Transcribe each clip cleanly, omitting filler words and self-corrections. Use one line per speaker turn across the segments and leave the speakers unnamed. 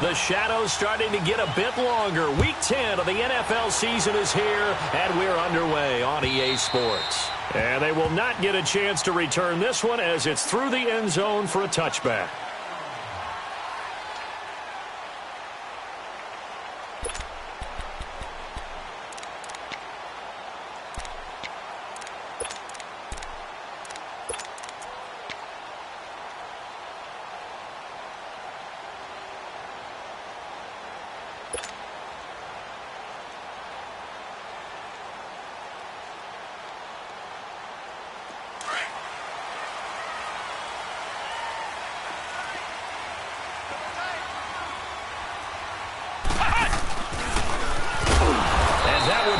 The shadow's starting to get a bit longer. Week 10 of the NFL season is here, and we're underway on EA Sports. And they will not get a chance to return this one as it's through the end zone for a touchback.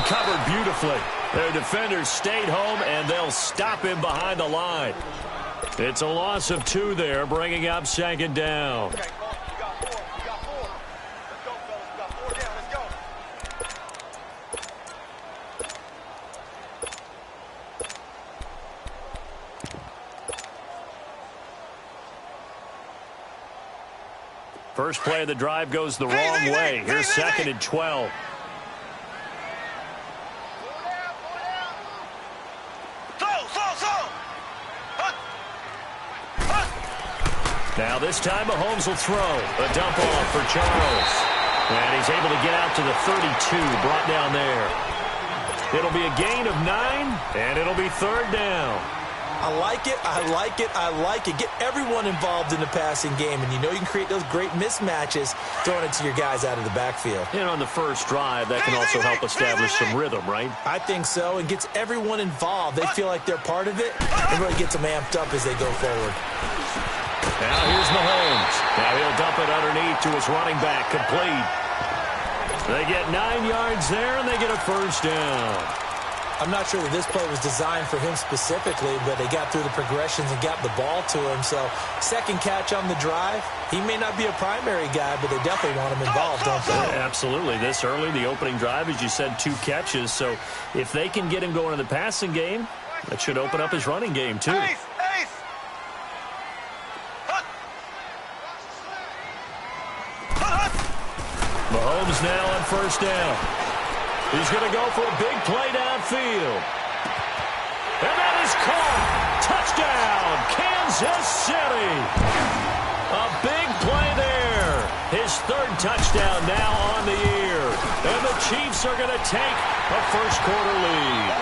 Covered beautifully. Their defenders stayed home, and they'll stop him behind the line. It's a loss of 2 there, bringing up second down.
Okay, well, we got 4. We got 4. Let's go, fellas. We got 4 down. Let's go.
First play of the drive goes the wrong way. Here's second and 12. Now this time Mahomes will throw. A dump off for Charles. And he's able to get out to the 32, brought down there. It'll be a gain of 9, and it'll be third down.
I like it, I like it, I like it. Get everyone involved in the passing game, and you know you can create those great mismatches throwing it to your guys out of the backfield.
And on the first drive, that can also help establish some rhythm, right?
I think so, and gets everyone involved. They feel like they're part of it, and really gets them amped up as they go forward.
Now here's Mahomes. Now he'll dump it underneath to his running back, complete. They get 9 yards there, and they get a first down.
I'm not sure that this play was designed for him specifically, but they got through the progressions and got the ball to him. So second catch on the drive. He may not be a primary guy, but they definitely want him involved, don't they?
Yeah, absolutely. This early, the opening drive, as you said, 2 catches. So if they can get him going in the passing game, that should open up his running game too. Mahomes now on first down. He's going to go for a big play downfield. And that is caught. Touchdown, Kansas City. A big play there. His 3rd touchdown now on the year. And the Chiefs are going to take a first-quarter lead.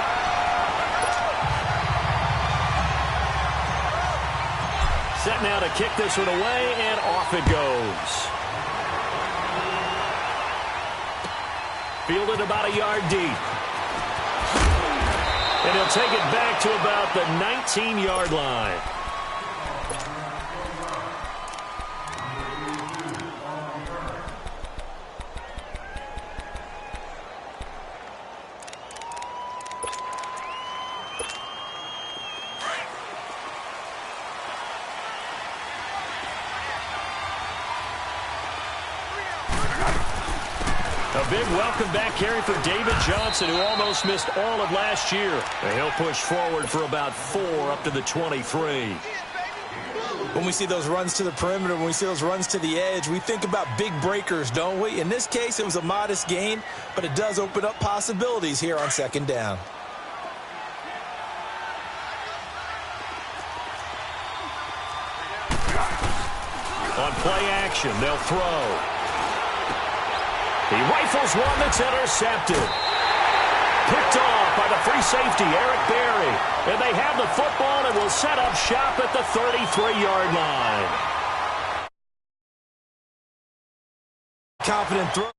Set now to kick this one away, and off it goes. Fielded about a yard deep. And he'll take it back to about the 19-yard line. A big welcome back carry for David Johnson, who almost missed all of last year. And he'll push forward for about 4 up to the 23.
When we see those runs to the perimeter, when we see those runs to the edge, we think about big breakers, don't we? In this case, it was a modest gain, but it does open up possibilities here on second down.
On play action, they'll throw. He rifles one that's intercepted. Picked off by the free safety, Eric Berry. And they have the football and will set up shop at the 33-yard line.
Confident throw.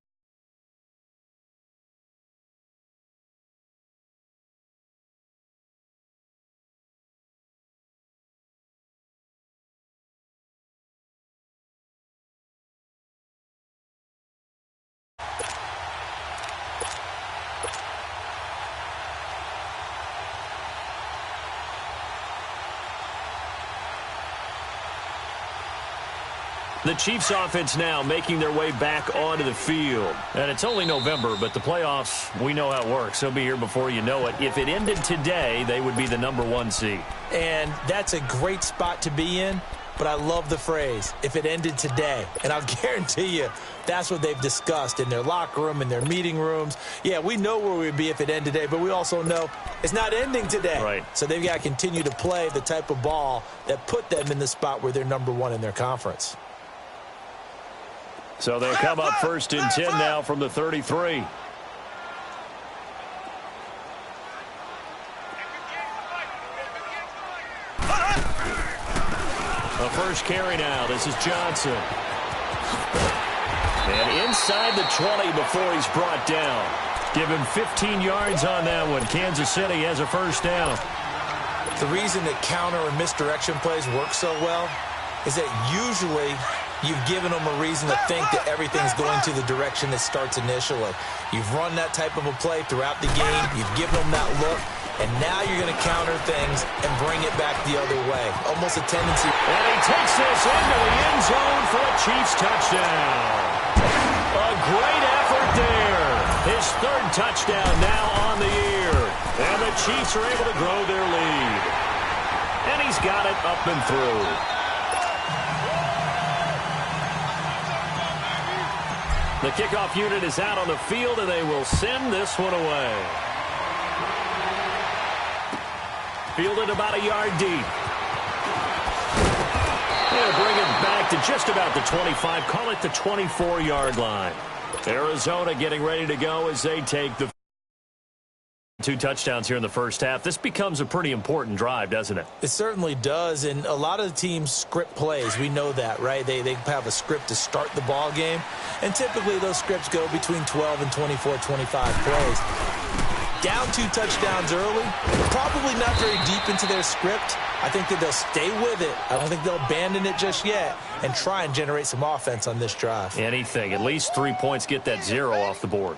The Chiefs offense now making their way back onto the field. And it's only November, but the playoffs, we know how it works. They'll be here before you know it. If it ended today, they would be the #1 seed.
And that's a great spot to be in. but I love the phrase, if it ended today. And I'll guarantee you that's what they've discussed in their locker room, in their meeting rooms. Yeah, we know where we'd be if it ended today, but we also know it's not ending today.
Right.
So they've got to continue to play the type of ball that put them in the spot where they're number one in their conference.
So they'll come up 1st and 10 now from the 33. The first carry now. This is Johnson. And inside the 20 before he's brought down. Give him 15 yards on that one. Kansas City has a first down.
The reason that counter and misdirection plays work so well is that usually you've given them a reason to think that everything's going to the direction that starts initially. You've run that type of a play throughout the game. You've given them that look. And now you're going to counter things and bring it back the other way. Almost a tendency.
And he takes this into the end zone for a Chiefs touchdown. A great effort there. His 3rd touchdown now on the year. And the Chiefs are able to grow their lead. And he's got it up and through. The kickoff unit is out on the field, and they will send this one away. Fielded about a yard deep. They'll bring it back to just about the 25. Call it the 24-yard line. Arizona getting ready to go as they take the 2 touchdowns here in the first half. This becomes a pretty important drive, doesn't it?
It certainly does, and a lot of the teams script plays. We know that, right? They have a script to start the ball game, and typically those scripts go between 12 and 24, 25 plays. Down 2 touchdowns early, probably not very deep into their script. I think that they'll stay with it. I don't think they'll abandon it just yet and try and generate some offense on this drive.
Anything. At least 3 points, get that 0 off the board.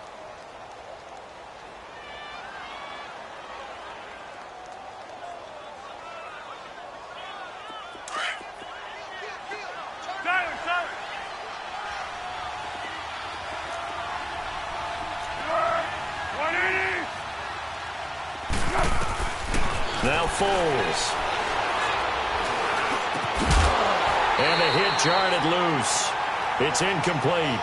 Now Foles. And a hit jarred it loose. It's incomplete.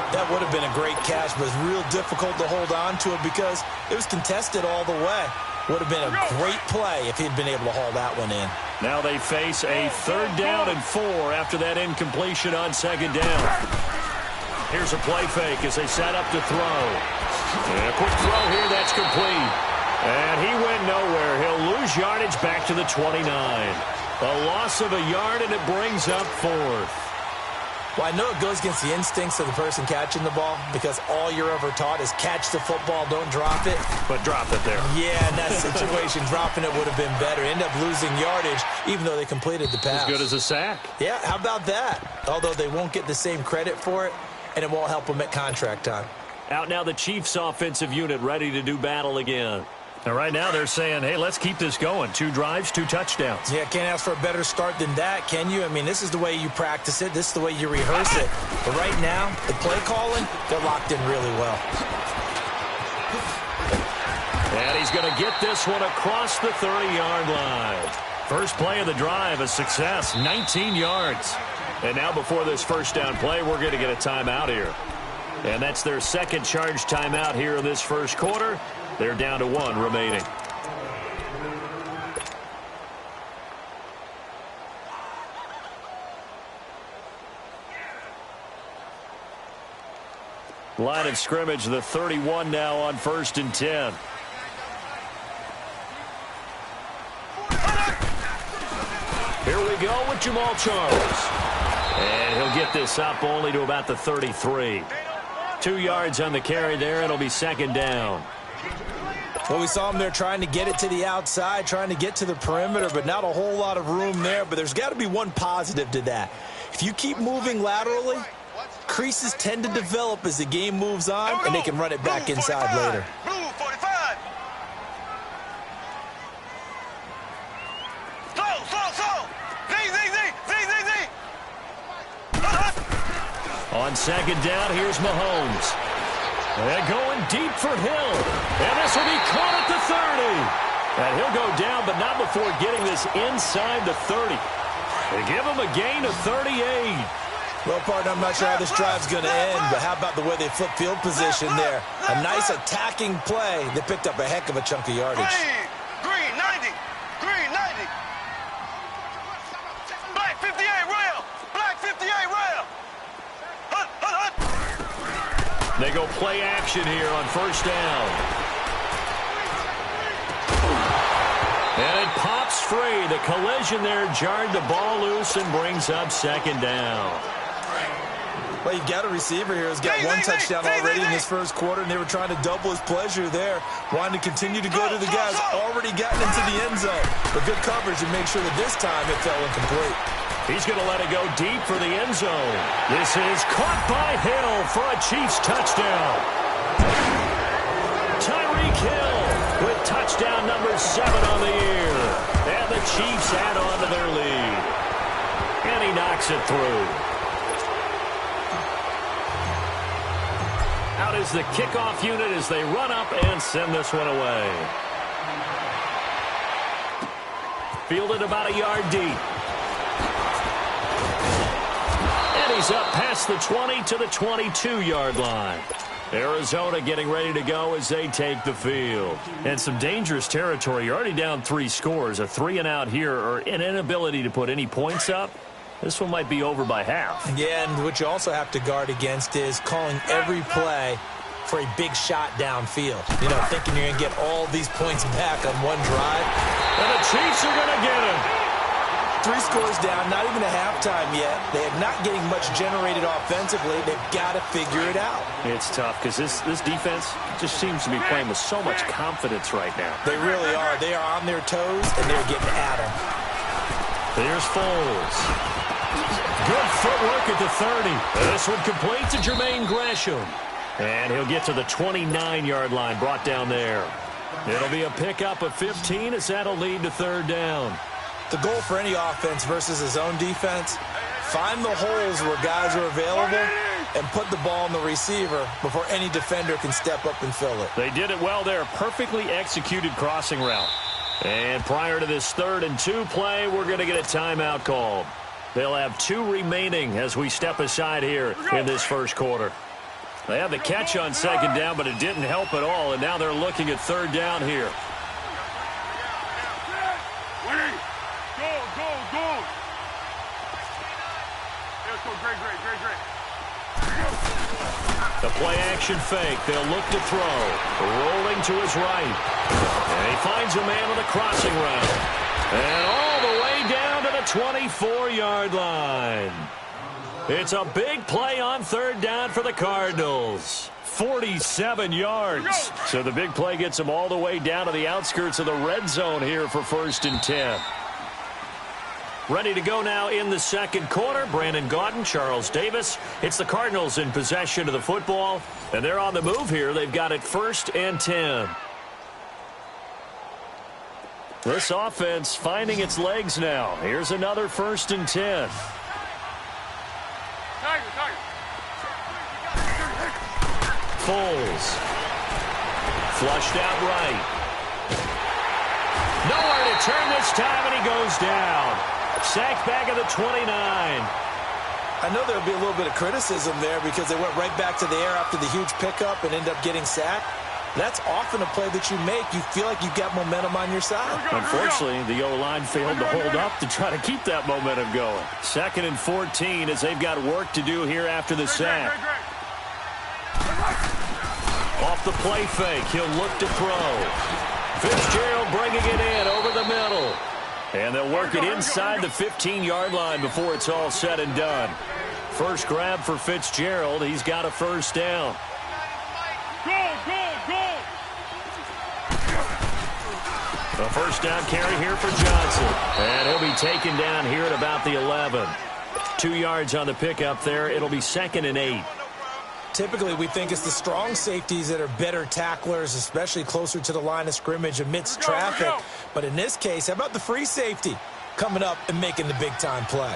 That would have been a great catch, but it's real difficult to hold on to it because it was contested all the way. Would have been a great play if he'd been able to haul that one in.
Now they face a 3rd down and 4 after that incompletion on 2nd down. Here's a play fake as they set up to throw. And a quick throw here, that's complete. And he went nowhere. He'll lose yardage back to the 29. A loss of a yard, and it brings up 4th.
Well, I know it goes against the instincts of the person catching the ball because all you're ever taught is catch the football, don't drop it.
But drop it there.
Yeah, in that situation, dropping it would have been better. End up losing yardage even though they completed the pass.
As good as a sack.
Yeah, how about that? Although they won't get the same credit for it, and it won't help them at contract time.
Out now the Chiefs offensive unit ready to do battle again. And right now they're saying, hey, let's keep this going. 2 drives, 2 touchdowns.
Yeah, can't ask for a better start than that, can you? I mean, this is the way you practice it. This is the way you rehearse it. But right now, the play calling, they're locked in really well.
And he's going to get this one across the 30-yard line. First play of the drive, a success, 19 yards. And now before this first down play, we're going to get a timeout here. And that's their 2nd charge timeout here in this first quarter. They're down to 1 remaining. Line of scrimmage, the 31 now on 1st and 10. Here we go with Jamal Charles. And he'll get this up only to about the 33. 2 yards on the carry there. It'll be 2nd down.
Well, we saw him there trying to get it to the outside, trying to get to the perimeter, but not a whole lot of room there. But there's got to be one positive to that. If you keep moving laterally, creases tend to develop as the game moves on, and they can run it back inside later.
Move 45. Slow. Z.
On 2nd down, here's Mahomes. And going deep for Hill. And this will be caught at the 30. And he'll go down, but not before getting this inside the 30. They give him a gain of 38.
Well, partner, I'm not sure how this drive's going to end, but how about the way they flip field position there? A nice attacking play. They picked up a heck of a chunk of yardage.
Green 90. Green 90. Black 58 rail. Black 58 rail. Hut, hut, hut.
They go play action here on first down. And it pops free. The collision there jarred the ball loose and brings up second down.
Well, you've got a receiver here who's got one touchdown already in this first quarter, and they were trying to double his pleasure there, wanting to continue to go to the guys already gotten into the end zone. But good coverage and make sure that this time it fell incomplete.
He's going to let it go deep for the end zone. This is caught by Hill for a Chiefs touchdown. Tyreek Hill with touchdown number 7 on the year. And the Chiefs add on to their lead. And he knocks it through. Out is the kickoff unit as they run up and send this one away. Fielded about a yard deep. And he's up past the 20 to the 22-yard line. Arizona getting ready to go as they take the field. And some dangerous territory. You're already down 3 scores. A 3-and-out here or an inability to put any points up. This one might be over by half.
Yeah, and what you also have to guard against is calling every play for a big shot downfield. You know, thinking you're going to get all these points back on one drive.
And the Chiefs are going to get him.
3 scores down, not even a halftime yet. They are not getting much generated offensively. They've got to figure it out.
It's tough because this defense just seems to be playing with so much confidence right now.
They really are. They are on their toes, and they're getting at them.
There's Foles. Good footwork at the 30. This one complete to Jermaine Gresham. And he'll get to the 29-yard line, brought down there. It'll be a pickup of 15 as that'll lead to third down.
The goal for any offense versus his own defense, find the holes where guys are available and put the ball on the receiver before any defender can step up and fill it.
They did it well there. Perfectly executed crossing route. And prior to this 3rd and 2 play, we're going to get a timeout called. They'll have 2 remaining as we step aside here in this first quarter. They had the catch on second down, but it didn't help at all, and now they're looking at third down here. The play-action fake. They'll look to throw. Rolling to his right. And he finds a man on the crossing route. And all the way down to the 24-yard line. It's a big play on third down for the Cardinals. 47 yards. So the big play gets them all the way down to the outskirts of the red zone here for 1st and 10. Ready to go now in the second quarter. Brandon Gaudin, Charles Davis. It's the Cardinals in possession of the football. And they're on the move here. They've got it 1st and 10. This offense finding its legs now. Here's another 1st and 10. Foles. Flushed out right. Nowhere to turn this time, and he goes down. Sacked back at the 29.
I know there'll be a little bit of criticism there because they went right back to the air after the huge pickup and end up getting sacked. That's often a play that you make. You feel like you've got momentum on your side.
Unfortunately, the O-line failed to hold up to try to keep that momentum going. 2nd and 14 as they've got work to do here after the sack. Off the play fake, he'll look to throw. Fitzgerald bringing it in over the middle. And they'll work it inside the 15-yard line before it's all said and done. First grab for Fitzgerald. He's got a 1st down. A 1st down carry here for Johnson. And he'll be taken down here at about the 11. 2 yards on the pickup there. It'll be 2nd and 8.
Typically, we think it's the strong safeties that are better tacklers, especially closer to the line of scrimmage amidst traffic. But in this case, how about the free safety coming up and making the big-time play?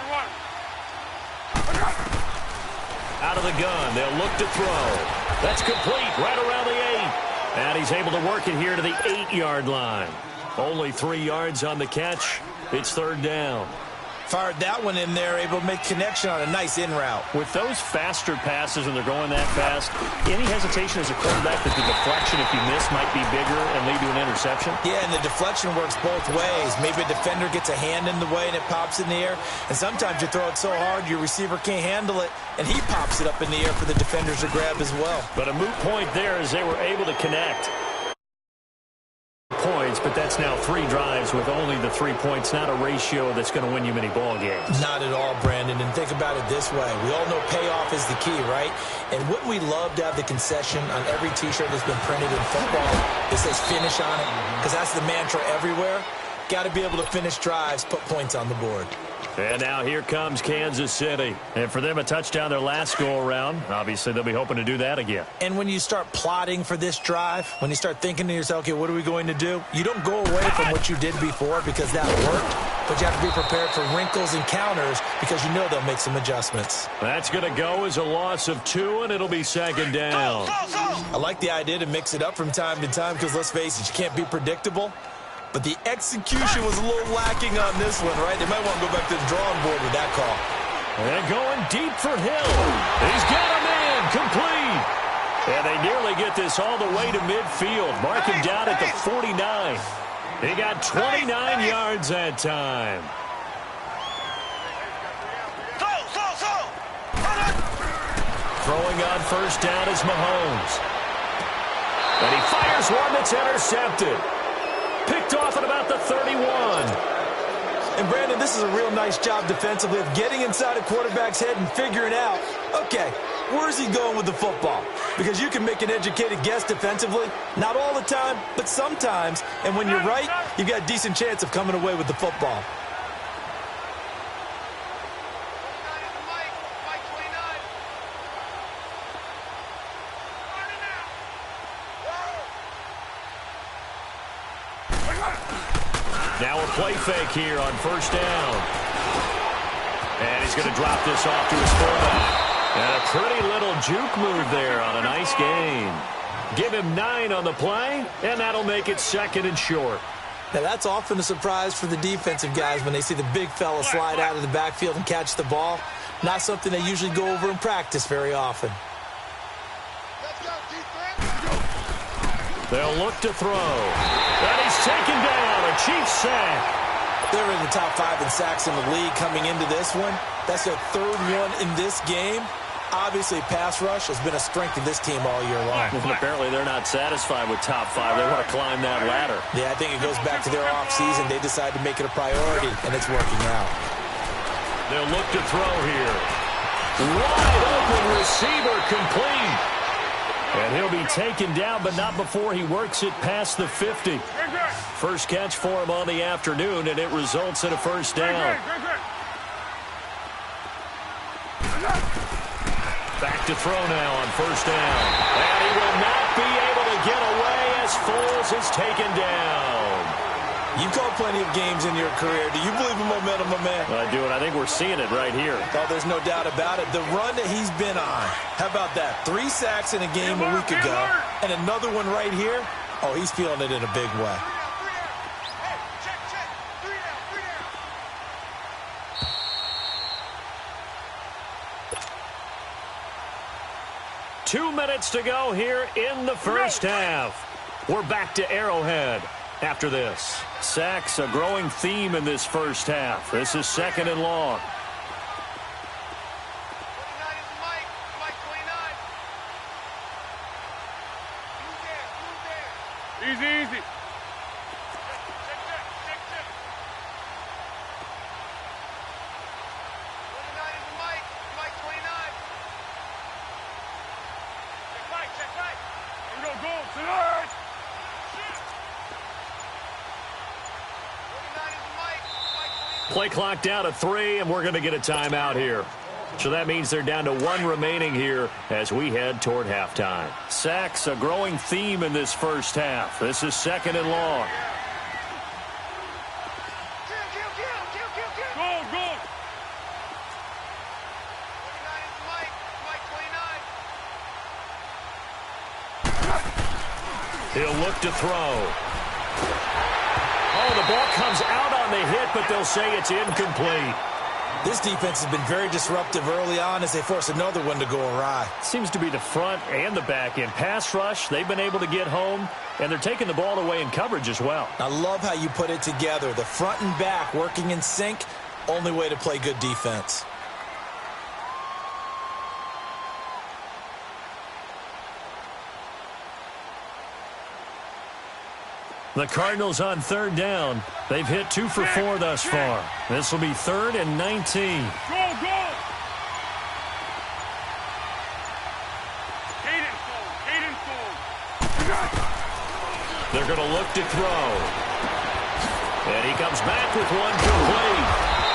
One.
Out of the gun, they'll look to throw. That's complete right around the 8. And he's able to work it here to the 8-yard line. Only 3 yards on the catch. It's third down.
Fired that one in there, able to make connection on a nice in route.
With those faster passes and they're going that fast, any hesitation as a quarterback that the deflection, if you miss, might be bigger and lead to an interception?
Yeah, and the deflection works both ways. Maybe a defender gets a hand in the way and it pops in the air. And sometimes you throw it so hard your receiver can't handle it, and he pops it up in the air for the defenders to grab as well.
But a moot point there as they were able to connect. Points, but that's now 3 drives with only the 3 points, not a ratio that's going to win you many ball games.
Not at all, Brandon, and think about it this way. We all know payoff is the key, right? And wouldn't we love to have the concession on every T-shirt that's been printed in football that says finish on it? Because that's the mantra everywhere. Got to be able to finish drives, put points on the board.
And now here comes Kansas City. And for them, a touchdown their last go-around. Obviously, they'll be hoping to do that again.
And when you start plotting for this drive, when you start thinking to yourself, okay, what are we going to do? You don't go away from what you did before because that worked, but you have to be prepared for wrinkles and counters because you know they'll make some adjustments.
That's going to go as a loss of 2, and it'll be second down.
I like the idea to mix it up from time to time because, let's face it, you can't be predictable. But the execution was a little lacking on this one, right? They might want to go back to the drawing board with that call.
And going deep for Hill. He's got him in, complete. And they nearly get this all the way to midfield. Mark him down at the 49. He got 29 yards that time. Throwing on first down is Mahomes. And he fires one that's intercepted. Picked off at about the 31.
And, Brandon, this is a real nice job defensively of getting inside a quarterback's head and figuring out, okay, where's he going with the football? Because you can make an educated guess defensively, not all the time, but sometimes. And when you're right, you've got a decent chance of coming away with the football.
Now a play fake here on first down. And he's going to drop this off to his fullback. And a pretty little juke move there on a nice gain. Give him 9 on the play, and that'll make it second and short.
Now, that's often a surprise for the defensive guys when they see the big fella slide out of the backfield and catch the ball. Not something they usually go over in practice very often.
They'll look to throw. And he's taken down. A Chiefs sack.
They're in the top 5 in sacks in the league coming into this one. That's their 3rd one in this game. Obviously, pass rush has been a strength of this team all year long.
And apparently, they're not satisfied with top 5. They want to climb that ladder.
Yeah, I think it goes back to their offseason. They decided to make it a priority, and it's working out.
They'll look to throw here. Wide open receiver complete. And he'll be taken down, but not before he works it past the 50. First catch for him on the afternoon, and it results in a first down. Back to throw now on first down. And he will not be able to get away as Foles is taken down.
You've called plenty of games in your career. Do you believe in momentum, my man?
I do, and I think we're seeing it right here.
Oh, there's no doubt about it. The run that he's been on. How about that? 3 sacks in a game a week ago, and another one right here. Oh, he's feeling it in a big way.
Two minutes to go here in the first half. We're back to Arrowhead after this. Sacks, a growing theme in this first half. This is second and long.
29 is Mike. Mike 29. Easy, easy.
Play clock down to 3, and we're going to get a timeout here. So that means they're down to 1 remaining here as we head toward halftime. Sacks, a growing theme in this first half. This is second and long.
Go, go. 29 is Mike. Mike
He'll look to throw. Oh, the ball comes out on the hit, but they'll say it's incomplete.
This defense has been very disruptive early on as they force another one to go awry.
Seems to be the front and the back end. Pass rush, they've been able to get home, and they're taking the ball away in coverage as well.
I love how you put it together. The front and back working in sync, only way to play good defense.
The Cardinals on third down. They've hit 2 for 4 thus far. This will be 3rd and 19.
Go!
They're going to look to throw. And he comes back with one complete.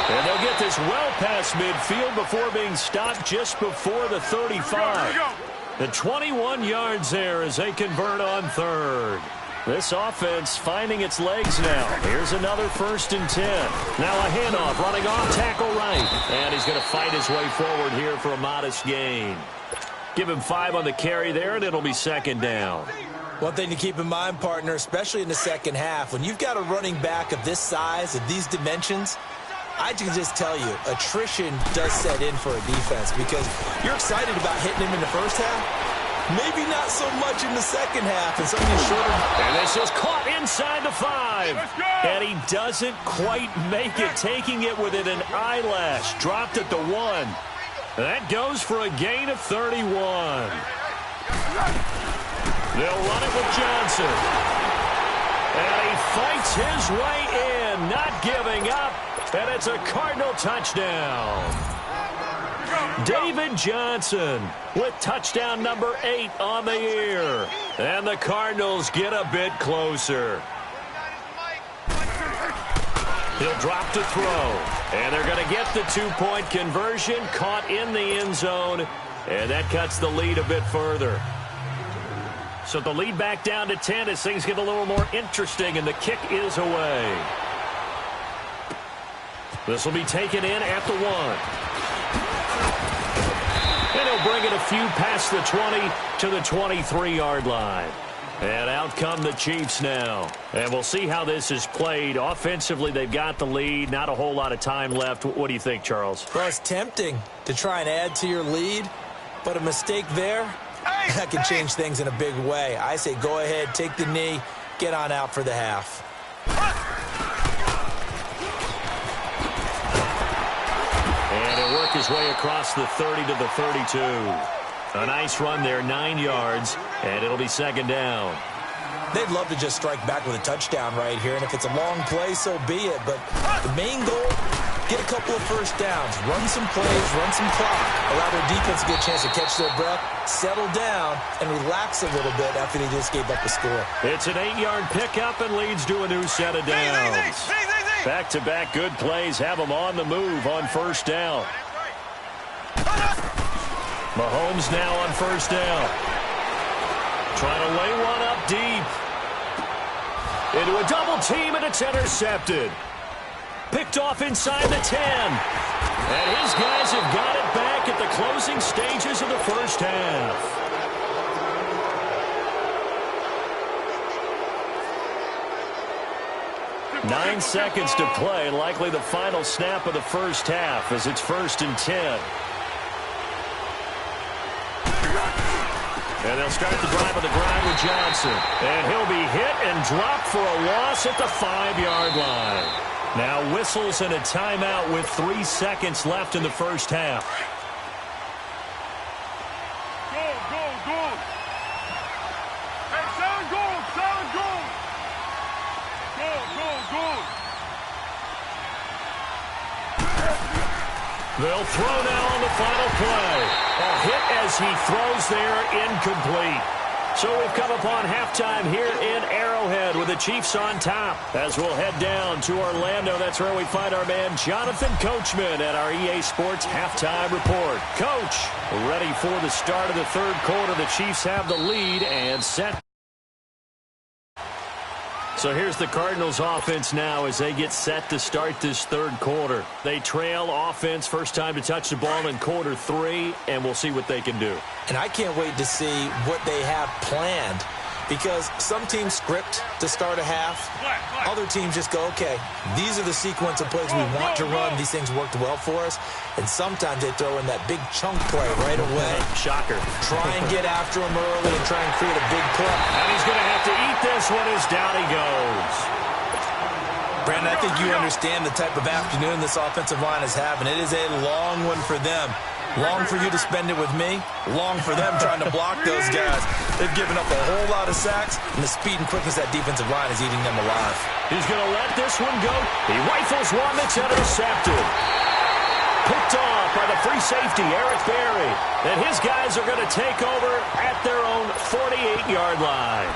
And they'll get this well past midfield before being stopped just before the 35. The 21 yards there as they convert on 3rd. This offense finding its legs now. Here's another 1st and 10. Now a handoff, running off tackle right. And he's going to fight his way forward here for a modest gain. Give him 5 on the carry there, and it'll be 2nd down.
One thing to keep in mind, partner, especially in the second half, when you've got a running back of this size, of these dimensions, I can just tell you, attrition does set in for a defense because you're excited about hitting him in the first half. Maybe not so much in the second half, and something shorter.
And this is caught inside the 5. And he doesn't quite make it, taking it within an eyelash. Dropped at the 1. That goes for a gain of 31. They'll run it with Johnson. And he fights his way in, not giving up. And it's a Cardinal touchdown. David Johnson with touchdown number 8 on the year. And the Cardinals get a bit closer. He'll drop to throw. And they're going to get the 2-point conversion, caught in the end zone. And that cuts the lead a bit further. So the lead back down to 10 as things get a little more interesting, and the kick is away. This will be taken in at the 1. And he'll bring it a few past the 20 to the 23-yard line. And out come the Chiefs now. And we'll see how this is played. Offensively, they've got the lead. Not a whole lot of time left. What do you think, Charles?
Well, it's tempting to try and add to your lead, but a mistake there, that can change things in a big way. I say go ahead, take the knee, get on out for the half.
And he'll work his way across the 30 to the 32. A nice run there, 9 yards, and it'll be 2nd down.
They'd love to just strike back with a touchdown right here, and if it's a long play, so be it. But the main goal, get a couple of first downs, run some plays, run some clock, allow their defense to get a chance to catch their breath, settle down, and relax a little bit after they just gave up a score.
It's an 8-yard pickup and leads to a new set of downs. Back-to-back good plays have them on the move on 1st down. Mahomes now on 1st down. Trying to lay one up deep. Into a double team, and it's intercepted. Picked off inside the 10. And his guys have got it back at the closing stages of the first half. Nine seconds to play, likely the final snap of the first half as it's 1st and 10. And they'll start the drive on the ground with Johnson. And he'll be hit and dropped for a loss at the 5-yard line. Now whistles and a timeout with 3 seconds left in the first half.
Go. Hey, sound go. Go.
They'll throw now on the final play. A hit as he throws there, incomplete. So we've come upon halftime here in Arrowhead with the Chiefs on top. As we'll head down to Orlando, that's where we find our man Jonathan Coachman at our EA Sports Halftime Report. Coach, ready for the start of the 3rd quarter. The Chiefs have the lead and set. So here's the Cardinals offense now as they get set to start this 3rd quarter. They trail offense, first time to touch the ball in quarter 3, and we'll see what they can do.
And I can't wait to see what they have planned because some teams script to start a half. Other teams just go, okay, these are the sequence of plays we want to run. These things worked well for us. And sometimes they throw in that big chunk play right away.
Shocker.
Try and get after him early and try and create a big play.
And he's going to have to eat this one as down he goes.
Brandon, I think you understand the type of afternoon this offensive line is having. It is a long one for them. Long for you to spend it with me. Long for them trying to block those guys. They've given up a whole lot of sacks, and the speed and quickness that defensive line is eating them alive.
He's going to let this one go. He rifles one that's intercepted. Picked off by the free safety, Eric Berry. And his guys are going to take over at their own 48-yard line.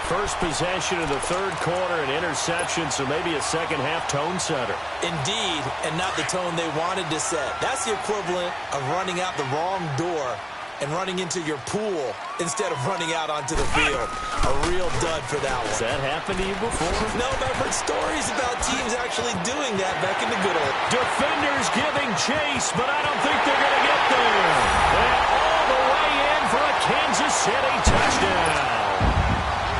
First possession of the third quarter, an interception, so maybe a second-half tone setter.
Indeed, and not the tone they wanted to set. That's the equivalent of running out the wrong door and running into your pool instead of running out onto the field. A real dud for that one.
Has that happened to you before?
No, but I've heard stories about teams actually doing that back in the good old.
Defenders giving chase, but I don't think they're going to get there. And all the way in for a Kansas City touchdown.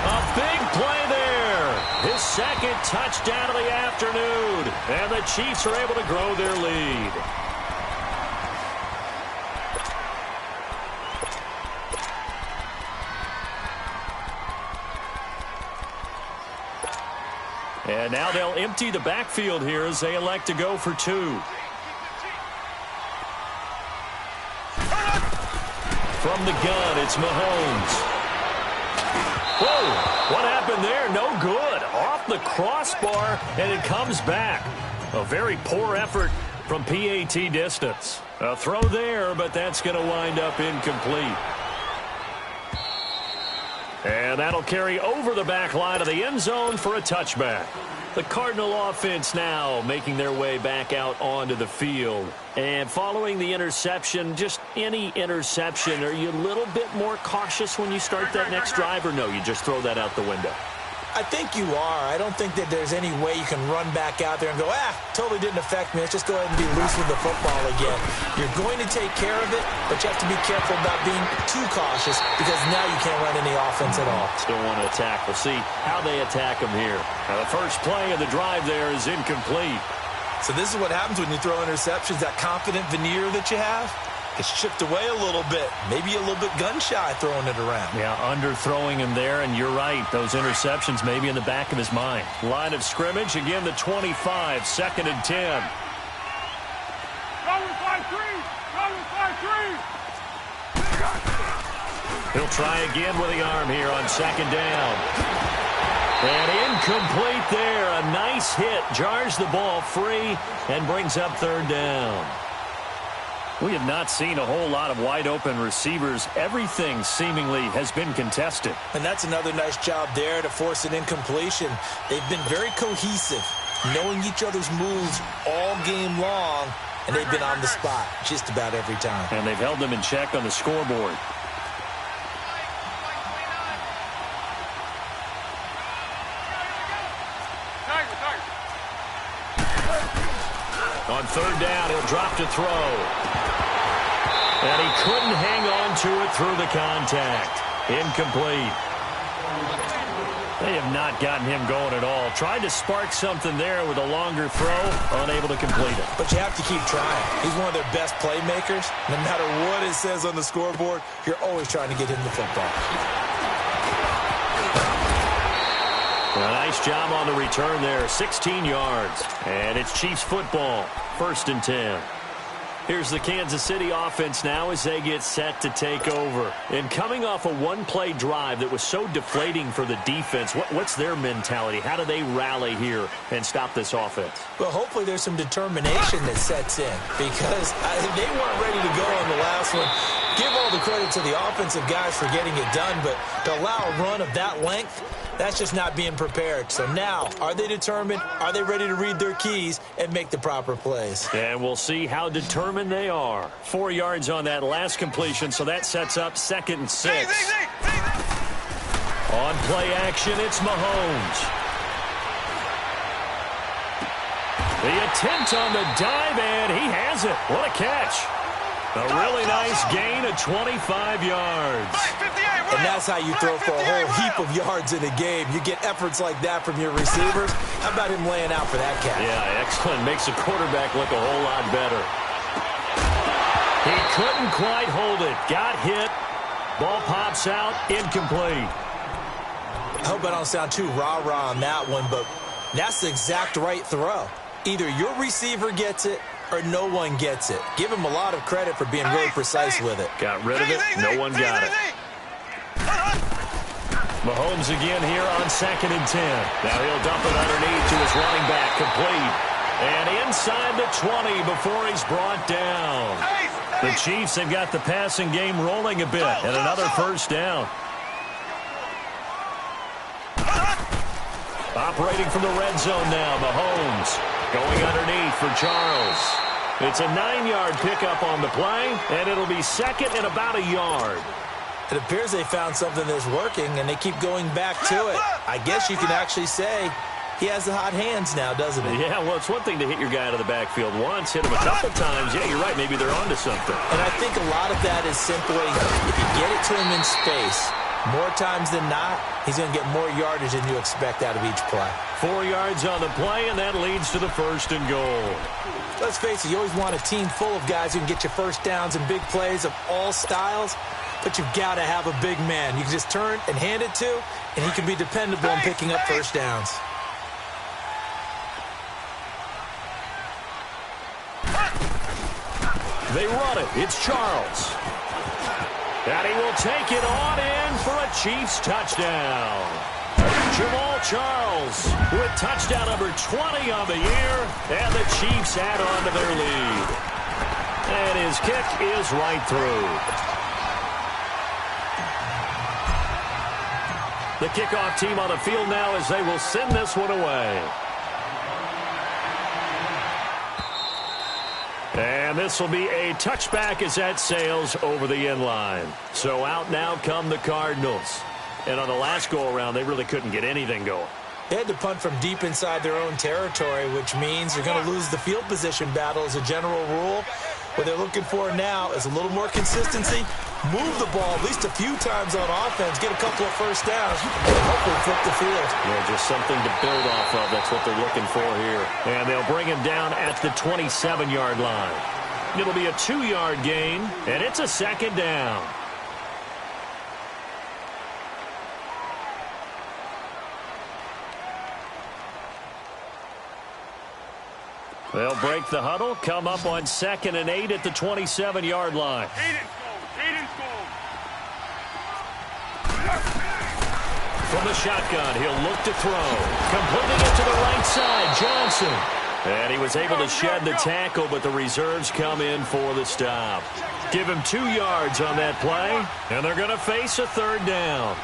A big play there. His second touchdown of the afternoon. And the Chiefs are able to grow their lead. And now they'll empty the backfield here as they elect to go for two. From the gun, it's Mahomes. Whoa, what happened there? No good. Off the crossbar, and it comes back. A very poor effort from PAT distance. A throw there, but that's going to wind up incomplete. And that'll carry over the back line of the end zone for a touchback. The Cardinal offense now making their way back out onto the field. And following the interception, just any interception, are you a little bit more cautious when you start that next drive, or no, you just throw that out the window?
I think you are. I don't think that there's any way you can run back out there and go, totally didn't affect me. Let's just go ahead and be loose with the football again. You're going to take care of it, but you have to be careful about being too cautious because now you can't run any offense at all.
Still want to attack. We'll see how they attack them here. Now, the first play of the drive there is incomplete.
So this is what happens when you throw interceptions, that confident veneer that you have. It's chipped away a little bit. Maybe a little bit gun-shy throwing it around.
Yeah, underthrowing him there, and you're right. Those interceptions may be in the back of his mind. Line of scrimmage, again, the 25, 2nd and 10. He'll try again with the arm here on 2nd down. And incomplete there. A nice hit. Jars the ball free and brings up 3rd down. We have not seen a whole lot of wide-open receivers. Everything seemingly has been contested.
And that's another nice job there to force an incompletion. They've been very cohesive, knowing each other's moves all game long, and they've been on the spot just about every time.
And they've held them in check on the scoreboard. On 3rd down, he'll drop to throw. And he couldn't hang on to it through the contact. Incomplete. They have not gotten him going at all. Tried to spark something there with a longer throw, unable to complete it.
But you have to keep trying. He's one of their best playmakers. No matter what it says on the scoreboard, you're always trying to get him the football.
A nice job on the return there, 16 yards. And it's Chiefs football, 1st and 10. Here's the Kansas City offense now as they get set to take over. And coming off a one-play drive that was so deflating for the defense, what's their mentality? How do they rally here and stop this offense?
Well, hopefully there's some determination that sets in because they weren't ready to go on the last one. Give all the credit to the offensive guys for getting it done, but to allow a run of that length, that's just not being prepared. So now, are they determined? Are they ready to read their keys and make the proper plays?
And we'll see how determined they are. 4 yards on that last completion, so that sets up 2nd and 6. On play action, it's Mahomes. The attempt on the dive, and he has it. What a catch. A really nice gain of 25 yards.
And that's how you throw for a whole heap of yards in a game. You get efforts like that from your receivers. How about him laying out for that catch?
Yeah, excellent. Makes the quarterback look a whole lot better. He couldn't quite hold it. Got hit. Ball pops out. Incomplete.
I hope I don't sound too rah-rah on that one, but that's the exact right throw. Either your receiver gets it or no one gets it. Give him a lot of credit for being really precise with it.
Got rid of it. No one got it. Mahomes again here on 2nd and 10. Now he'll dump it underneath to his running back, complete. And inside the 20 before he's brought down. The Chiefs have got the passing game rolling a bit, and another first down. Operating from the red zone now, Mahomes going underneath for Charles. It's a 9-yard pickup on the play, and it'll be second and about a yard.
It appears they found something that's working, and they keep going back to it. I guess you can actually say he has the hot hands now, doesn't he?
Yeah, well, it's one thing to hit your guy out of the backfield once, hit him a couple times. Yeah, you're right. Maybe they're onto something.
And I think a lot of that is simply if you get it to him in space, more times than not, he's going to get more yardage than you expect out of each play.
4 yards on the play, and that leads to the 1st and goal.
Let's face it, you always want a team full of guys who can get you first downs and big plays of all styles, but you've got to have a big man. You can just turn and hand it to, and he can be dependable in picking up first downs.
They run it. It's Charles. And he will take it on in for a Chiefs touchdown. Jamal Charles with touchdown number 20 on the year, and the Chiefs add on to their lead. And his kick is right through. The kickoff team on the field now as they will send this one away. And this will be a touchback as that sails over the end line. So out now come the Cardinals. And on the last go-around, they really couldn't get anything going.
They had to punt from deep inside their own territory, which means you're going to lose the field position battle as a general rule. What they're looking for now is a little more consistency, move the ball at least a few times on offense, get a couple of first downs, and hopefully flip the field.
Yeah, just something to build off of. That's what they're looking for here. And they'll bring him down at the 27-yard line. It'll be a 2-yard gain, and it's a 2nd down. They'll break the huddle, come up on 2nd and 8 at the 27-yard line. From the shotgun, he'll look to throw. Completing it to the right side, Johnson. And he was able to shed the tackle, but the reserves come in for the stop. Give him 2 yards on that play, and they're going to face a 3rd down.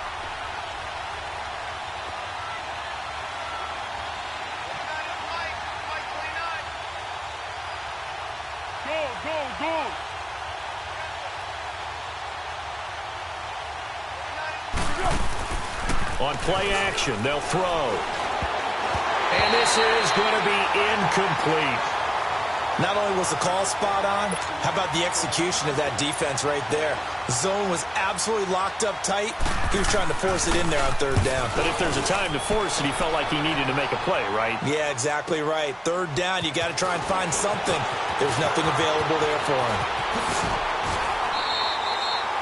On play action, they'll throw. And this is going to be incomplete.
Not only was the call spot on, how about the execution of that defense right there? The zone was absolutely locked up tight. He was trying to force it in there on 3rd down.
But if there's a time to force it, he felt like he needed to make a play, right?
Yeah, exactly right. 3rd down, you got to try and find something. There's nothing available there for him.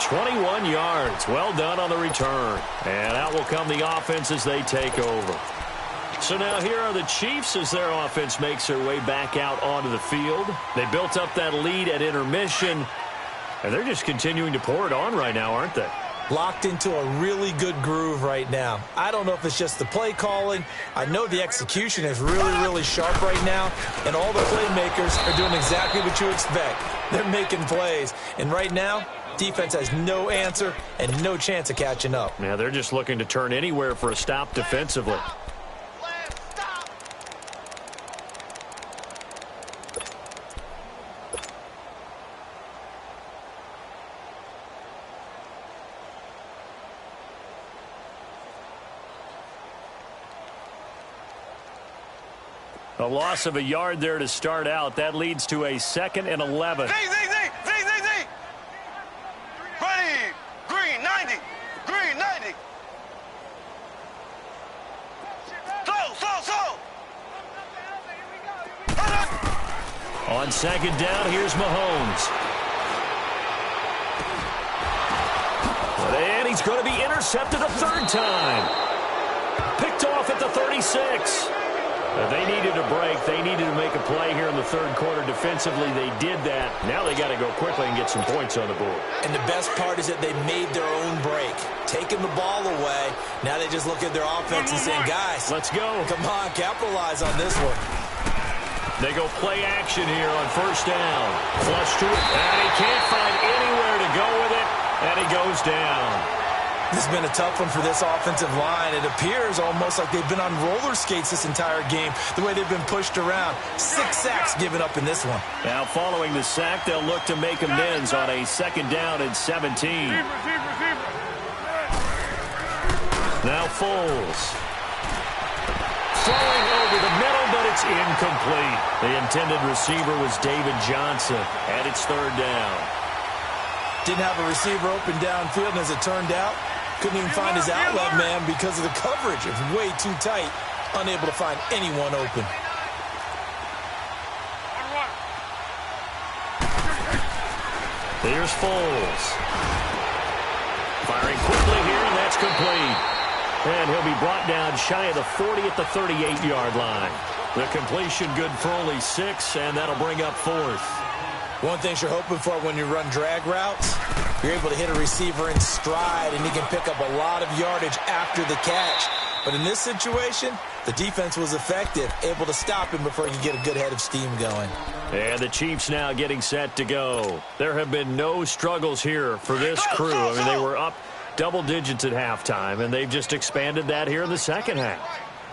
21 yards. Well done on the return. And out will come the offense as they take over. So now here are the Chiefs as their offense makes their way back out onto the field. They built up that lead at intermission, and they're just continuing to pour it on right now, aren't they?
Locked into a really good groove right now. I don't know if it's just the play calling. I know the execution is really, really sharp right now, and all the playmakers are doing exactly what you expect. They're making plays, and right now, defense has no answer and no chance of catching up.
Yeah, they're just looking to turn anywhere for a stop defensively. A loss of a yard there to start out. That leads to a 2nd and 11.
Z. 90. Green, 90. Slow.
On second down, here's Mahomes. And he's going to be intercepted a third time. Picked off at the 36. They needed a break. They needed to make a play here in the third quarter defensively. They did that. Now they got to go quickly and get some points on the board.
And the best part is that they made their own break. Taking the ball away. Now they just look at their offense and say, guys,
let's go.
Come on, capitalize on this one.
They go play action here on first down. Flush to it. And he can't find anywhere to go with it. And he goes down.
This has been a tough one for this offensive line. It appears almost like they've been on roller skates this entire game, the way they've been pushed around. 6 sacks given up in this one.
Now following the sack, they'll look to make amends on a second down and 17. Now Foles. Throwing over the middle, but it's incomplete. The intended receiver was David Johnson, and it's third down.
Didn't have a receiver open downfield, and as it turned out, couldn't even find his outlet man because of the coverage. It was way too tight, unable to find anyone open.
Here's Foles. Firing quickly here, and that's complete. And he'll be brought down shy of the 40 at the 38-yard line. The completion good for only 6, and that'll bring up fourth.
One thing you're hoping for when you run drag routes, you're able to hit a receiver in stride, and he can pick up a lot of yardage after the catch. But in this situation, the defense was effective, able to stop him before he could get a good head of steam going.
And the Chiefs now getting set to go. There have been no struggles here for this crew. I mean, they were up double digits at halftime, and they've just expanded that here in the second half.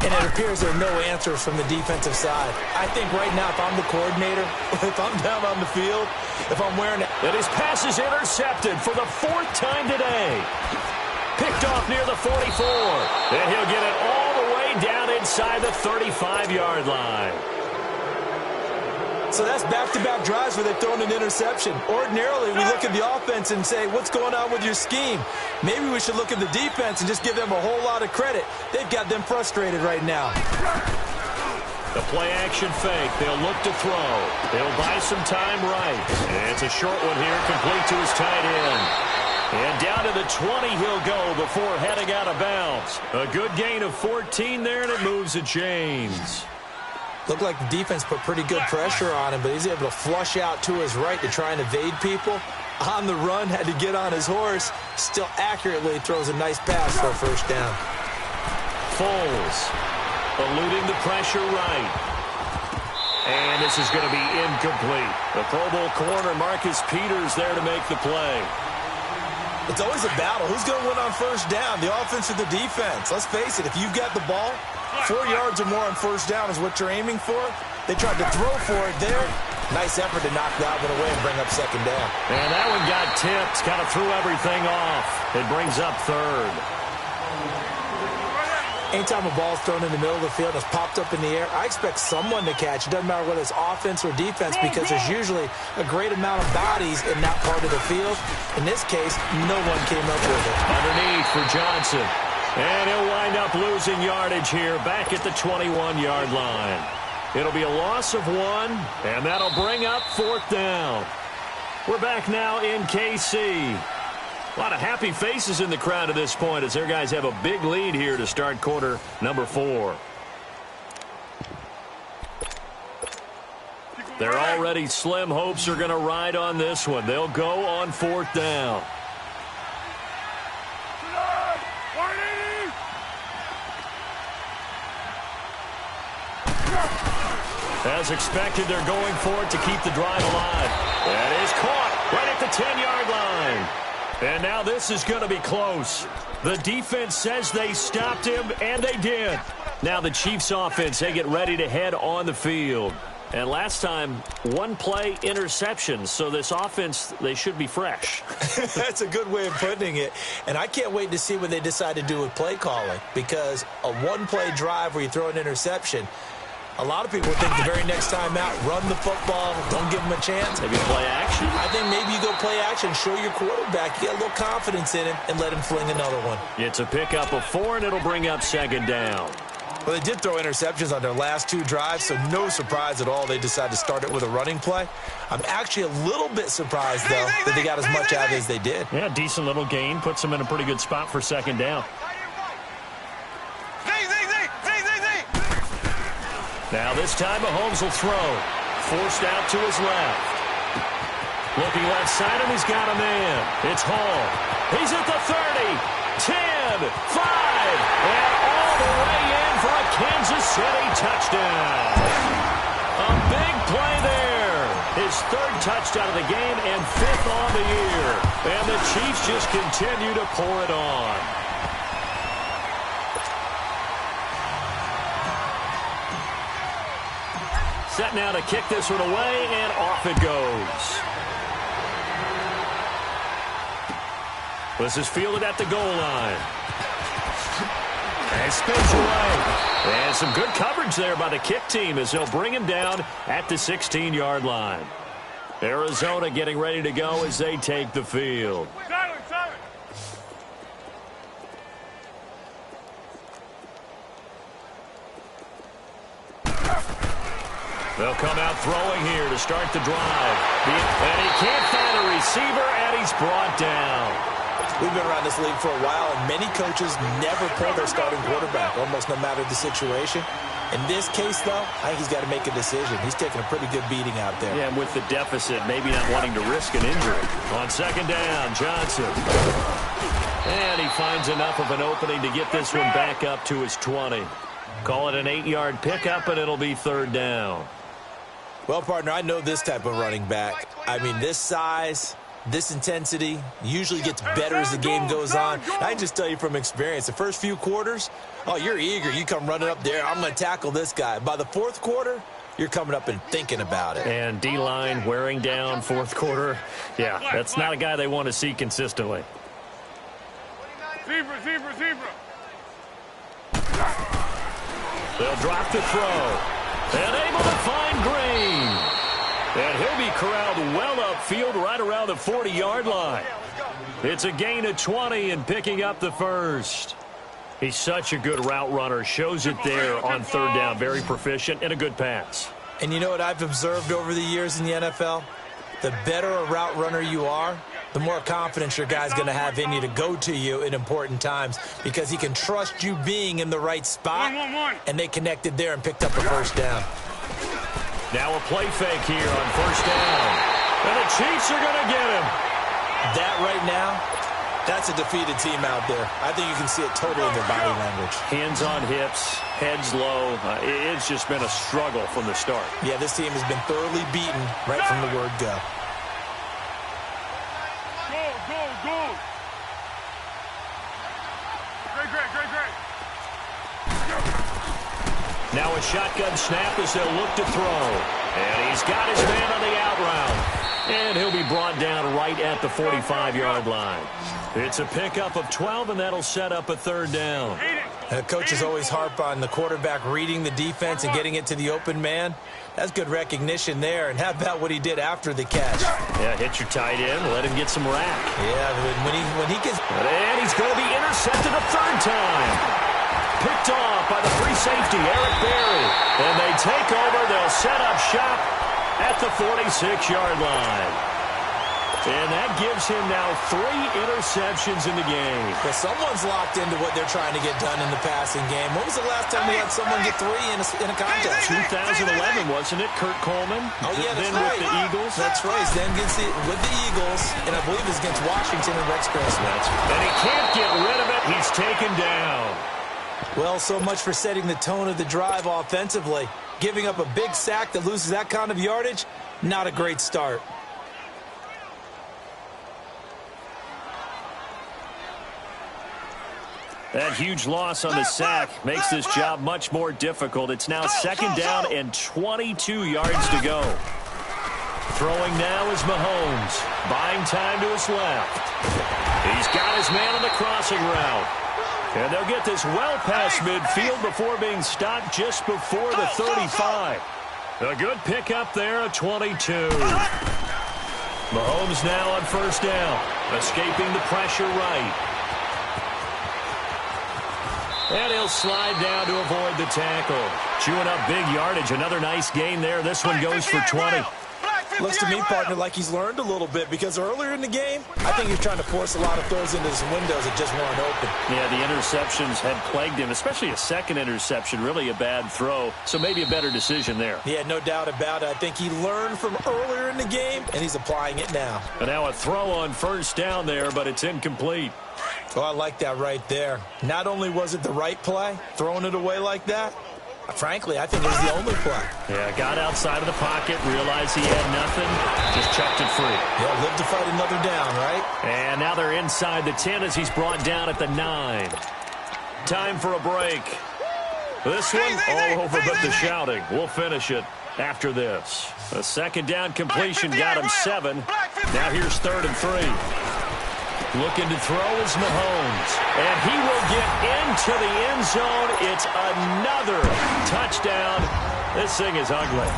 And it appears there are no answers from the defensive side. I think right now, if I'm the coordinator, if I'm down on the field, if I'm wearing it.
And his pass is intercepted for the 4th time today. Picked off near the 44. And he'll get it all the way down inside the 35-yard line.
So that's back-to-back drives where they've thrown an interception. Ordinarily, we look at the offense and say, what's going on with your scheme? Maybe we should look at the defense and just give them a whole lot of credit. They've got them frustrated right now.
The play-action fake. They'll look to throw. They'll buy some time right. And it's a short one here, complete to his tight end. And down to the 20 he'll go before heading out of bounds. A good gain of 14 there, and it moves the chains.
Looked like the defense put pretty good pressure on him, but he's able to flush out to his right to try and evade people. On the run, had to get on his horse. Still accurately throws a nice pass for a first down.
Foles eluding the pressure right. And this is going to be incomplete. The Pro Bowl corner, Marcus Peters, there to make the play.
It's always a battle. Who's going to win on first down, the offense or the defense? Let's face it, if you've got the ball, 4 yards or more on first down is what you're aiming for. They tried to throw for it there. Nice effort to knock that one away and bring up second down.
And that one got tipped. Kind of threw everything off. It brings up third.
Anytime a ball's thrown in the middle of the field and it's popped up in the air, I expect someone to catch. It doesn't matter whether it's offense or defense because there's usually a great amount of bodies in that part of the field. In this case, no one came up with it.
Underneath for Johnson. And he'll wind up losing yardage here back at the 21-yard line. It'll be a loss of 1, and that'll bring up 4th down. We're back now in KC. A lot of happy faces in the crowd at this point as their guys have a big lead here to start quarter number 4. Their already slim hopes are going to ride on this one. They'll go on 4th down. As expected, they're going for it to keep the drive alive. That is caught right at the 10-yard line. And now this is going to be close. The defense says they stopped him, and they did. Now the Chiefs offense, they get ready to head on the field. And last time, 1 play interception. So this offense, they should be fresh.
That's a good way of putting it. And I can't wait to see what they decide to do with play calling. Because a 1-play drive where you throw an interception, A lot of people think the very next time out, run the football, don't give him a chance.
Maybe play action.
I think maybe you go play action, show your quarterback, get a little confidence in him, and let him fling another one.
It's a pickup of 4, and it'll bring up second down.
Well, they did throw interceptions on their last 2 drives, so no surprise at all they decided to start it with a running play. I'm actually a little bit surprised, though, that they got as much out of it as they did.
Yeah, decent little gain. Puts them in a pretty good spot for second down. Now this time Mahomes will throw. Forced out to his left. Looking left side, and he's got a man. It's Hall. He's at the 30, 10, 5, and all the way in for a Kansas City touchdown. A big play there. His 3rd touchdown of the game and 5th on the year. And the Chiefs just continue to pour it on. Set now to kick this one away, and off it goes. This is fielded at the goal line. And spins away. And some good coverage there by the kick team as they'll bring him down at the 16-yard line. Arizona getting ready to go as they take the field. They'll come out throwing here to start the drive. And he can't find a receiver, and he's brought down.
We've been around this league for a while, and many coaches never pull their starting quarterback, almost no matter the situation. In this case, though, I think he's got to make a decision. He's taking a pretty good beating out there.
Yeah, and with the deficit, maybe not wanting to risk an injury. On second down, Johnson. And he finds enough of an opening to get this one back up to his 20. Call it an 8-yard pickup, and it'll be 3rd down.
Well, partner, I know this type of running back. I mean, this size, this intensity usually gets better as the game goes on. I can just tell you from experience, the first few quarters, oh, you're eager. You come running up there, I'm going to tackle this guy. By the 4th quarter, you're coming up and thinking about it.
And D-line wearing down 4th quarter. Yeah, that's not a guy they want to see consistently.
Zebra.
They'll drop the throw. And able to find Green. And he'll be corralled well upfield right around the 40-yard line. It's a gain of 20 and picking up the 1st. He's such a good route runner. Shows it there on 3rd down. Very proficient and a good pass.
And you know what I've observed over the years in the NFL? The better a route runner you are, the more confidence your guy's going to have in you to go to you in important times because he can trust you being in the right spot, and they connected there and picked up a 1st down.
Now a play fake here on 1st down. And the Chiefs are going to get him.
That right now, that's a defeated team out there. I think you can see it totally in their body language.
Hands on hips, heads low. It's just been a struggle from the start.
Yeah, this team has been thoroughly beaten right from the word go.
Go. Great.
Now a shotgun snap as they'll look to throw. And he's got his man on the out route. And he'll be brought down right at the 45-yard line. It's a pickup of 12, and that'll set up a 3rd down.
The coaches always harp on the quarterback reading the defense and getting it to the open man. That's good recognition there. And how about what he did after the catch?
Yeah, hit your tight end, let him get some rack.
Yeah, when he gets...
And he's going to be intercepted a 3rd time. Picked off by the free safety, Eric Berry. And they take over. They'll set up shop at the 46-yard line. And that gives him now 3 interceptions in the game.
Well, someone's locked into what they're trying to get done in the passing game. When was the last time we had someone get 3 in a contest?
2011, wasn't it? Kurt Coleman.
Oh, yeah, that's
then
right.
with the Eagles.
That's right. Then with the Eagles, and I believe it's against Washington and Rex Grossman.
And he can't get rid of it. He's taken down.
Well, so much for setting the tone of the drive offensively. Giving up a big sack that loses that kind of yardage, not a great start.
That huge loss on the sack makes this job much more difficult. It's now 2nd down and 22 yards to go. Throwing now is Mahomes. Buying time to his left. He's got his man on the crossing route. And they'll get this well past midfield before being stopped just before the 35. A good pickup there at 22. Mahomes now on first down, escaping the pressure right. And he'll slide down to avoid the tackle. Chewing up big yardage. Another nice gain there. This one goes for 20.
Looks to me, partner, like he's learned a little bit because earlier in the game, I think he's trying to force a lot of throws into his windows that just weren't open.
Yeah, the interceptions had plagued him, especially a second interception, really a bad throw. So maybe a better decision there.
Yeah, no doubt about it. I think he learned from earlier in the game, and he's applying it now.
And now a throw on first down there, but it's incomplete.
Oh, I like that right there. Not only was it the right play, throwing it away like that, frankly, I think it was the only play.
Yeah, got outside of the pocket, realized he had nothing, just chucked it free.
Yeah, live to fight another down, right?
And now they're inside the 10 as he's brought down at the 9. Time for a break. This one all over but the shouting. We'll finish it after this. A second down completion got him 7. Now here's 3rd and 3. Looking to throw is Mahomes. And he will get into the end zone. It's another touchdown. This thing is ugly.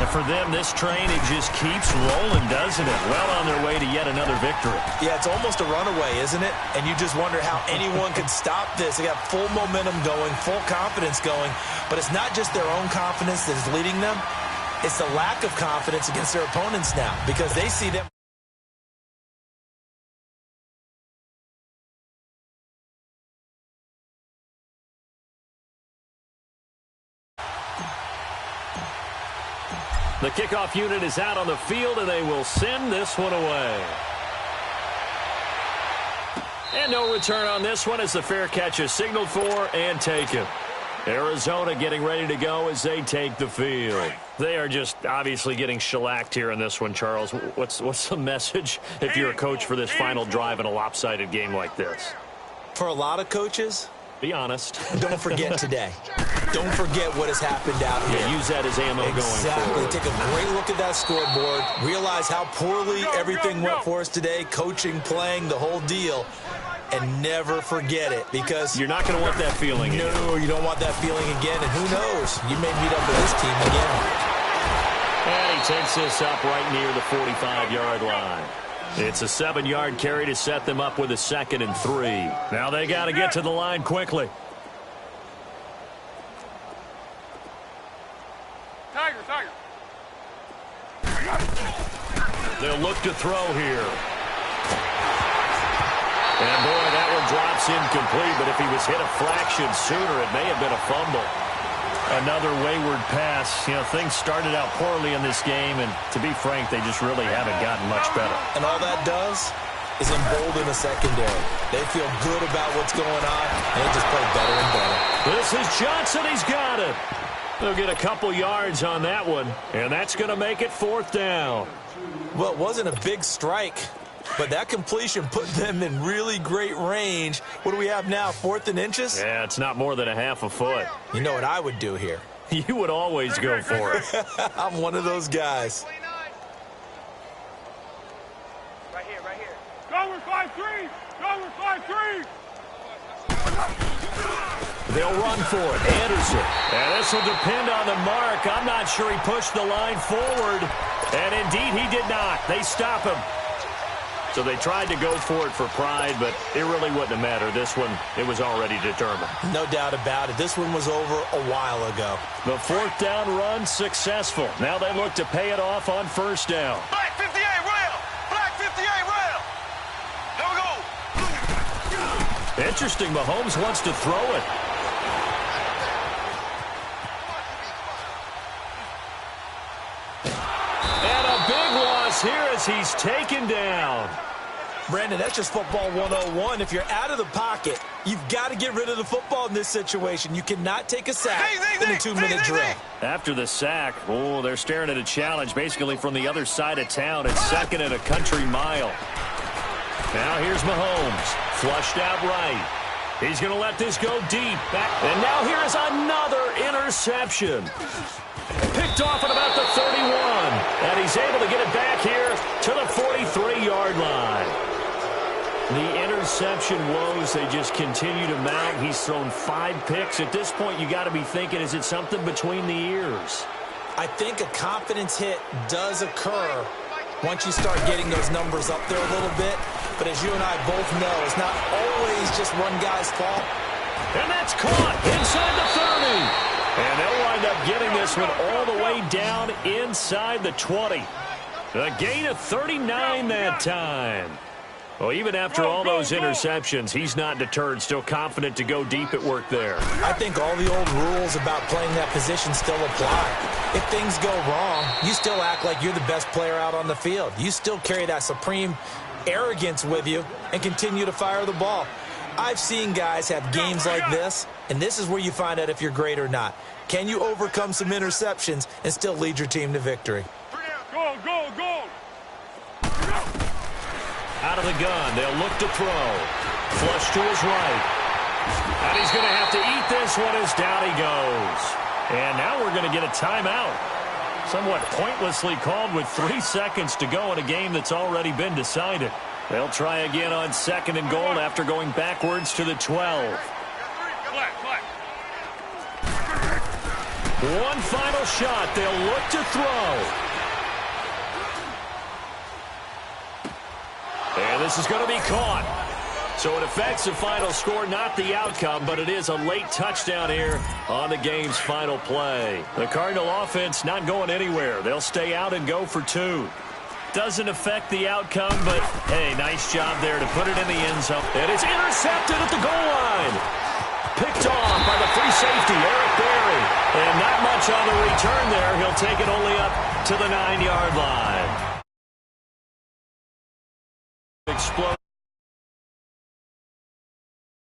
And for them, this train, it just keeps rolling, doesn't it? Well on their way to yet another victory.
Yeah, it's almost a runaway, isn't it? And you just wonder how anyone could stop this. They got full momentum going, full confidence going. But it's not just their own confidence that is leading them. It's the lack of confidence against their opponents now because they see them.
The kickoff unit is out on the field, and they will send this one away. And no return on this one as the fair catch is signaled for and taken. Arizona getting ready to go as they take the field. They are just obviously getting shellacked here in this one, Charles. What's the message if you're a coach for this final drive in a lopsided game like this?
For a lot of coaches,
be honest.
Don't forget today. Don't forget what has happened out here.
Yeah, use that as ammo going forward.
Take a great look at that scoreboard. Realize how poorly everything went for us today. Coaching, playing, the whole deal. And never forget it because
you're not going to want that feeling again.
No, you don't want that feeling again. And who knows? You may meet up with this team again.
And he takes this up right near the 45-yard line. It's a 7-yard carry to set them up with a 2nd and 3. Now they got to get to the line quickly.
Tiger.
They'll look to throw here. And boy, that one drops incomplete, but if he was hit a fraction sooner, it may have been a fumble. Another wayward pass. You know, things started out poorly in this game, and to be frank, they just really haven't gotten much better.
And all that does is embolden the secondary. They feel good about what's going on, and they just play better and better.
This is Johnson. He's got it. They'll get a couple yards on that one, and that's going to make it 4th down.
Well, it wasn't a big strike, but that completion put them in really great range. What do we have now, 4th and inches?
Yeah, it's not more than a half a foot.
You know what I would do here?
You would always go for it.
I'm one of those guys.
Right here. Go with 5-3. Go with 5-3.
They'll run for it. Anderson. And this will depend on the mark. I'm not sure he pushed the line forward. And indeed, he did not. They stop him. So they tried to go for it for pride, but it really wouldn't have mattered. This one, it was already determined.
No doubt about it. This one was over a while ago.
The 4th down run successful. Now they look to pay it off on 1st down.
Black 58 rail. Black 58 rail. Here we go.
Interesting. Mahomes wants to throw it. And a big loss here as he's taken down.
Brandon, that's just football 101. If you're out of the pocket, you've got to get rid of the football in this situation. You cannot take a sack in a 2-minute drill.
After the sack, they're staring at a challenge basically from the other side of town. It's 2nd and a country mile. Now here's Mahomes. Flushed out right. He's going to let this go deep. And now here is another interception. Picked off at about the 31. And he's able to get it back here to the 43-yard line. The interception woes, they just continue to mount. He's thrown 5 picks. At this point, you got to be thinking, is it something between the ears?
I think a confidence hit does occur once you start getting those numbers up there a little bit. But as you and I both know, it's not always just one guy's fault.
And that's caught inside the 30. And they'll wind up getting this one all the way down inside the 20. A gain of 39 that time. Well, even after all those interceptions, he's not deterred, still confident to go deep at work there.
I think all the old rules about playing that position still apply. If things go wrong, you still act like you're the best player out on the field. You still carry that supreme arrogance with you and continue to fire the ball. I've seen guys have games like this, and this is where you find out if you're great or not. Can you overcome some interceptions and still lead your team to victory?
Go, go, go!
Out of the gun, they'll look to throw. Flush to his right. And he's going to have to eat this one as down he goes. And now we're going to get a timeout. Somewhat pointlessly called with 3 seconds to go in a game that's already been decided. They'll try again on 2nd and goal after going backwards to the 12. One final shot. They'll look to throw. And this is going to be caught. So it affects the final score, not the outcome, but it is a late touchdown here on the game's final play. The Cardinal offense not going anywhere. They'll stay out and go for 2. Doesn't affect the outcome, but, hey, nice job there to put it in the end zone. And it's intercepted at the goal line. Picked off by the free safety, Eric Berry. And not much on the return there. He'll take it only up to the 9-yard line.